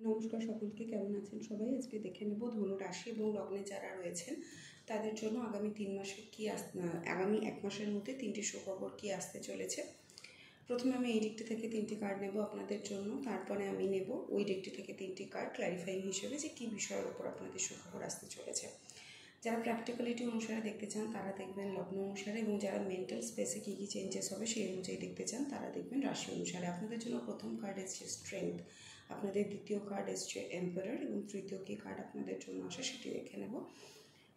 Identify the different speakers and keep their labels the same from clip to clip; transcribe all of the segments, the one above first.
Speaker 1: নমস্কার সকলকে, কেমন আছেন সবাই? আজকে দেখে নেব ধনু রাশি এবং লগ্নে যারা রয়েছেন তাদের জন্য আগামী 3 মাসে আগামী 1 মাসের মধ্যে 3টি সুখবর কি আসতে চলেছে। প্রথমে আমি এই দিকটি থেকে 3টি কার্ড নেব আপনাদের জন্য, তারপরে আমি নেব ওই দিকটি থেকে 3টি কার্ড ক্ল্যারিফাইং হিসেবে যে কী বিষয়ের উপর আপনাদের সুখবর আসতে চলেছে। যারা প্র্যাকটিক্যালিটি অনুসারে দেখতে চান তারা দেখবেন লগ্ন অনুসারে, এবং যারা মেন্টাল স্পেসে কী কী চেঞ্জেস হবে সেই অনুযায়ী দেখতে চান তারা দেখবেন রাশি অনুসারে। আপনাদের জন্য প্রথম কার্ড এসছে স্ট্রেংথ, আপনাদের দ্বিতীয় কার্ড এসছে এম্পারার, এবং তৃতীয় কী কার্ড আপনাদের জন্য আসে সেটি দেখে নেব।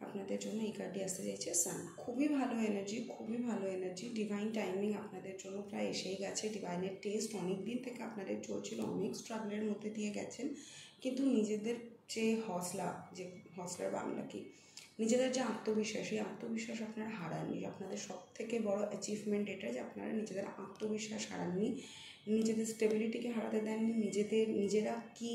Speaker 1: আপনাদের জন্য এই কার্ডটি আসতে চাইছে সান। খুবই ভালো এনার্জি, খুবই ভালো এনার্জি। ডিভাইন টাইমিং আপনাদের জন্য প্রায় এসেই গেছে। ডিভাইনের টেস্ট অনেক দিন থেকে আপনাদের চলছিল, অনেক স্ট্রাগলের মধ্যে দিয়ে গেছেন, কিন্তু নিজেদের যে হসলার বাংলা কি, নিজেদের যে আত্মবিশ্বাস, এই আত্মবিশ্বাস আপনারা হারাননি। আপনাদের সব থেকে বড় অ্যাচিভমেন্ট এটা যে আপনারা নিজেদের আত্মবিশ্বাস হারাননি, নিজেদের স্টেবিলিটিকে হারাতে দেননি, নিজেরা কি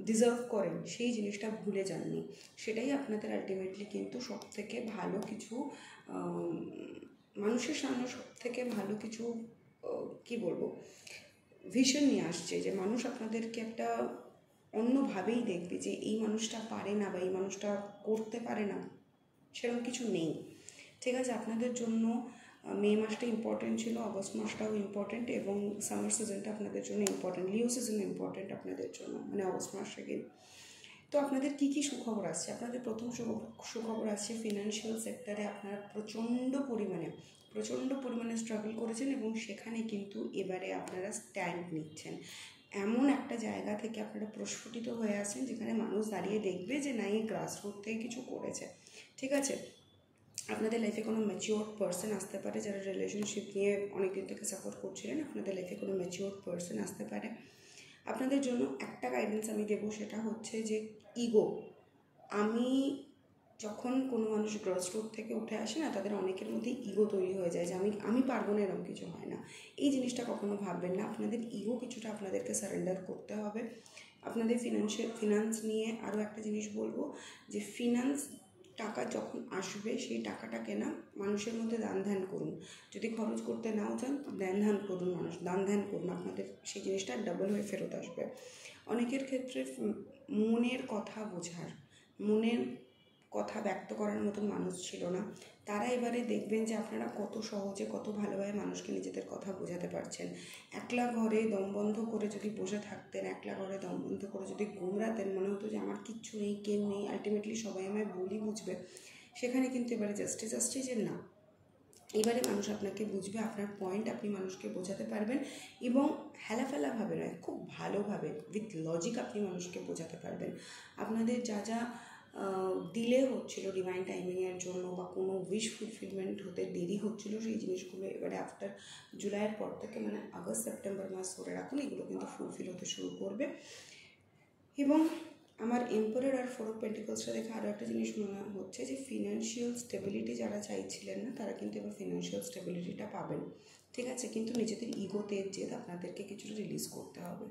Speaker 1: ডিজার্ভ করেন সেই জিনিসটা ভুলে যাননি। সেটাই আপনাদের আলটিমেটলি কিন্তু সব থেকে ভালো কিছু মানুষের সামনে সব থেকে ভালো কিছু কি বলবো ভিশন নিয়ে আসছে, যে মানুষ আপনাদেরকে একটা অন্যভাবেই দেখবে যে এই মানুষটা পারে না বা এই মানুষটা করতে পারে না, সেরকম কিছু নেই। ঠিক আছে, আপনাদের জন্য মে মাসটা ইম্পর্টেন্ট ছিল, অগস্ট মাসটাও ইম্পর্টেন্ট, এবং সামার সিজনটা আপনাদের জন্য ইম্পর্টেন্ট, লিও সিজন ইম্পর্টেন্ট আপনাদের জন্য, মানে অগস্ট মাস থেকে। তো আপনাদের কী কী সুখবর আসছে? আপনাদের প্রথম সুখবর আসছে ফিনান্সিয়াল সেক্টরে আপনারা প্রচণ্ড পরিমাণে স্ট্রাগল করেছেন, এবং সেখানে কিন্তু এবারে আপনারা স্ট্যান্ড নিচ্ছেন। এমন একটা জায়গা থেকে আপনারা প্রস্ফুটিত হয়ে আসেন যেখানে মানুষ দাঁড়িয়ে দেখবে যে না, এই গ্রাসরুট থেকে কিছু করেছে। ঠিক আছে, আপনাদের লাইফে কোনো ম্যাচিওর পার্সন আসতে পারে। যারা রিলেশনশিপ নিয়ে অনেকদিন থেকে সাফার করছিলেন, আপনাদের লাইফে কোনো ম্যাচিওর পার্সন আসতে পারে। আপনাদের জন্য একটা গাইডেন্স আমি দেবো, সেটা হচ্ছে যে ইগো। আমি যখন কোনো মানুষ গ্রস রোড থেকে উঠে আসে না, তাদের অনেকের মধ্যে ইগো তৈরি হয়ে যায় যে আমি পারবো না, এরকম কিছু হয় না। এই জিনিসটা কখনো ভাববেন না। আপনাদের ইগো কিছুটা আপনাদেরকে সারেন্ডার করতে হবে। আপনাদের ফিনান্স নিয়ে আরও একটা জিনিস বলবো, যে ফিনান্স টাকা যখন আসবে সেই টাকাটাকে না মানুষের মধ্যে দান ধ্যান করুন। যদি খরচ করতে নাও চান, দান ধ্যান করুন, আপনাদের সেই জিনিসটা ডাবল হয়ে ফেরত আসবে। অনেকের ক্ষেত্রে মনের কথা বোঝার, মনের কথা ব্যক্ত করার মতন মানুষ ছিল না। তারা এবারে দেখবেন যে আপনারা কত সহজে, কত ভালোভাবে মানুষকে নিজেদের কথা বোঝাতে পারছেন। একলা ঘরে দম বন্ধ করে যদি বসে থাকতেন, একলা ঘরে দম বন্ধ করে যদি গুমরাতেন, মনে হতো যে আমার কিচ্ছু নেই, কেউ নেই, আলটিমেটলি সবাই আমায় বলি বুঝবে, সেখানে কিন্তু এবারে জাস্টিসের না, এবারে মানুষ আপনাকে বুঝবে, আপনার পয়েন্ট আপনি মানুষকে বোঝাতে পারবেন, এবং হেলাফেলাভাবে নয়, খুব ভালোভাবে উইথ লজিক আপনি মানুষকে বোঝাতে পারবেন। আপনাদের যা ডিলে হচ্ছিল ডিভাইন টাইমিংয়ের জন্য, বা কোনো উইশ ফুলফিলমেন্ট হতে দেরি হচ্ছিল, সেই জিনিসগুলো এবারে আফটার জুলাইয়ের পর থেকে, মানে আগস্ট সেপ্টেম্বর মাস ধরে রাখুন, এগুলো কিন্তু ফুলফিল হতে শুরু করবে। এবং আমার এম্পারার আর 4 অফ পেন্টিকলসটা দেখে আরও একটা জিনিস মনে হচ্ছে যে ফিনান্সিয়াল স্টেবিলিটি যারা চাইছিলেন না, তারা কিন্তু এবার ফিনান্সিয়াল স্টেবিলিটিটা পাবেন। ঠিক আছে, কিন্তু নিজেদের ইগোতে জেদ আপনাদেরকে কিছুটা রিলিজ করতে হবে।